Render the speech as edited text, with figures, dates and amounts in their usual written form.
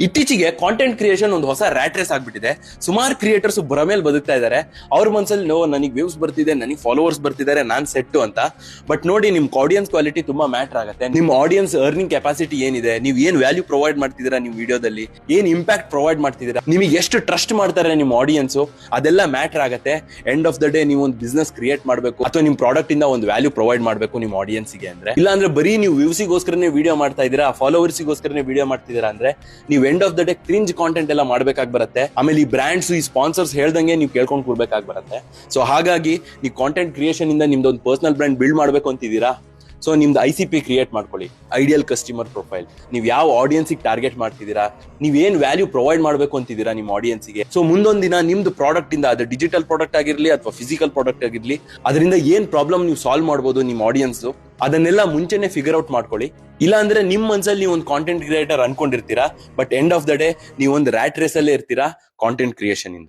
ಇತ್ತೀಚೆಗೆ content creation ಒಂದು ಹೊಸ ರ್ಯಾಟ್ ರೇಸ್ ಆಗ್ಬಿಟ್ಟಿದೆ. ಸುಮಾರು ಕ್ರಿಯೇಟರ್ಸ್ ಮೇಲೆ ಬದುಕ್ತಾ ಇದ್ದಾರೆ. ಅವ್ರ ಮನ್ಸಲ್ಲಿ ನನಗೆ ವ್ಯೂಸ್ ಬರ್ತಿದೆ, ನನಗೆ ಫಾಲೋವರ್ಸ್ ಬರ್ತಿದ್ದಾರೆ, ನಾನ್ ಸೆಟ್ಟು ಅಂತ. ಬಟ್ ನೋಡಿ, ನಿಮ್ ಆಡಿಯನ್ಸ್ ಕ್ವಾಲಿಟಿ ತುಂಬಾ ಮ್ಯಾಟರ್ ಆಗುತ್ತೆ. ನಿಮ್ ಆಡಿಯನ್ಸ್ ಅರ್ನಿಂಗ್ ಕೆಪಾಸಿಟಿ ಏನಿದೆ, ನೀವು ಏನ್ ವ್ಯಾಲ್ಯೂ ಪ್ರೊವೈಡ್ ಮಾಡ್ತಿದ್ದೀರಾ, ನಿಮ್ ವಿಡಿಯೋದಲ್ಲಿ ಏನ್ ಇಂಪ್ಯಾಕ್ಟ್ ಪ್ರೊವೈಡ್ ಮಾಡ್ತಿದ್ದೀರಾ, ನಿಮಗೆ ಎಷ್ಟು ಟ್ರಸ್ಟ್ ಮಾಡ್ತಾರೆ ನಿಮ್ ಆಡಿಯನ್ಸ್, ಅದೆಲ್ಲ ಮ್ಯಾಟರ್ ಆಗುತ್ತೆ. ಎಂಡ್ ಆಫ್ ದ ಡೇ ನೀವು ಒಂದು ಬಿಸ್ನೆಸ್ ಕ್ರಿಯೇಟ್ ಮಾಡಬೇಕು ಅಥವಾ ನಿಮ್ ಪ್ರಾಡಕ್ಟ್ ಇಂದ ಒಂದು ವ್ಯಾಲ್ಯೂ ಪ್ರೊವೈಡ್ ಮಾಡಬೇಕು ನಿಮ್ ಆಡಿಯನ್ಸ್ಗೆ ಅಂದ್ರೆ. ಇಲ್ಲ ಅಂದ್ರೆ ಬರೀ ನೀವು ವ್ಯೂಸಿಗೋಸ್ಕರನೇ ವಿಡಿಯೋ ಮಾಡ್ತಾ ಇದ್ದೀರಾ, ಫಾಲೋವರ್ಸ್ಗೋಸ್ಕರನೇ ವಿಡಿಯೋ ಮಾಡ್ತಿದ್ದೀರಾ ಅಂದ್ರೆ ನೀವು end of the day cringe content ಎಲ್ಲ ಮಾಡ್ಬೇಕಾಗಿ ಬರುತ್ತೆ. ಆಮೇಲೆ ಈ ಬ್ರಾಂಡ್ಸ್, ಈ ಸ್ಪಾನ್ಸರ್ಸ್ ಹೇಳ್ದಂಗೆ ನೀವು ಕೇಳ್ಕೊಂಡು ಕೂರ್ಬೇಕಾಗಿ ಬರುತ್ತೆ. ಸೊ ಹಾಗಾಗಿ ಈ ಕಾಂಟೆಂಟ್ ಕ್ರಿಯೇಷನ್ ಇಂದ ನಿಮ್ದು ಒಂದು ಪರ್ಸನಲ್ ಬ್ರ್ಯಾಂಡ್ ಬಿಲ್ಡ್ ಮಾಡ್ಬೇಕು ಅಂತಿದ್ದೀರಾ, ಸೊ ನಿಮ್ದು ICP ಕ್ರಿಯೇಟ್ ಮಾಡ್ಕೊಳ್ಳಿ, ಐಡಿಯಲ್ ಕಸ್ಟಮರ್ ಪ್ರೊಫೈಲ್. ನೀವು ಯಾವ ಆಡಿಯನ್ಸಿಗೆ ಟಾರ್ಗೆಟ್ ಮಾಡ್ತಿದ್ದೀರಾ, ನೀವ್ ಏನ್ ವ್ಯಾಲ್ಯೂ ಪ್ರೊವೈಡ್ ಮಾಡಬೇಕು ಅಂತಿದ್ದೀರಾ ನಿಮ್ಮ ಆಡಿಯನ್ಸ್ಗೆ. ಸೊ ಮುಂದೊಂದ್ ದಿನ ನಿಮ್ದು ಪ್ರಾಡಕ್ಟ್ ಇಂದ, ಅದು ಡಿಜಿಟಲ್ ಪ್ರಾಡಕ್ಟ್ ಆಗಿರ್ಲಿ ಅಥವಾ ಫಿಸಿಕಲ್ ಪ್ರಾಡಕ್ಟ್ ಆಗಿರ್ಲಿ, ಅದರಿಂದ ಏನ್ ಪ್ರಾಬ್ಲಮ್ ನೀವು ಸಾಲ್ವ್ ಮಾಡ್ಬೋದು ನಿಮ್ಮ ಆಡಿಯನ್ಸ್, ಅದನ್ನೆಲ್ಲ ಮುಂಚೆನೆ ಫಿಗರ್ ಔಟ್ ಮಾಡ್ಕೊಳ್ಳಿ. ಇಲ್ಲ ಅಂದ್ರೆ ನಿಮ್ ಮನ್ಸಲ್ಲಿ ನೀವು ಒಂದು ಕಾಂಟೆಂಟ್ ಕ್ರಿಯೇಟರ್ ಅನ್ಕೊಂಡಿರ್ತೀರಾ, but end of the day ನೀವು ಒಂದು ರ್ಯಾಟ್ ರೇಸ್ ಅಲ್ಲೇ ಇರ್ತೀರಾ ಕಾಂಟೆಂಟ್ ಕ್ರಿಯೇಷನ್ ಇಂದ.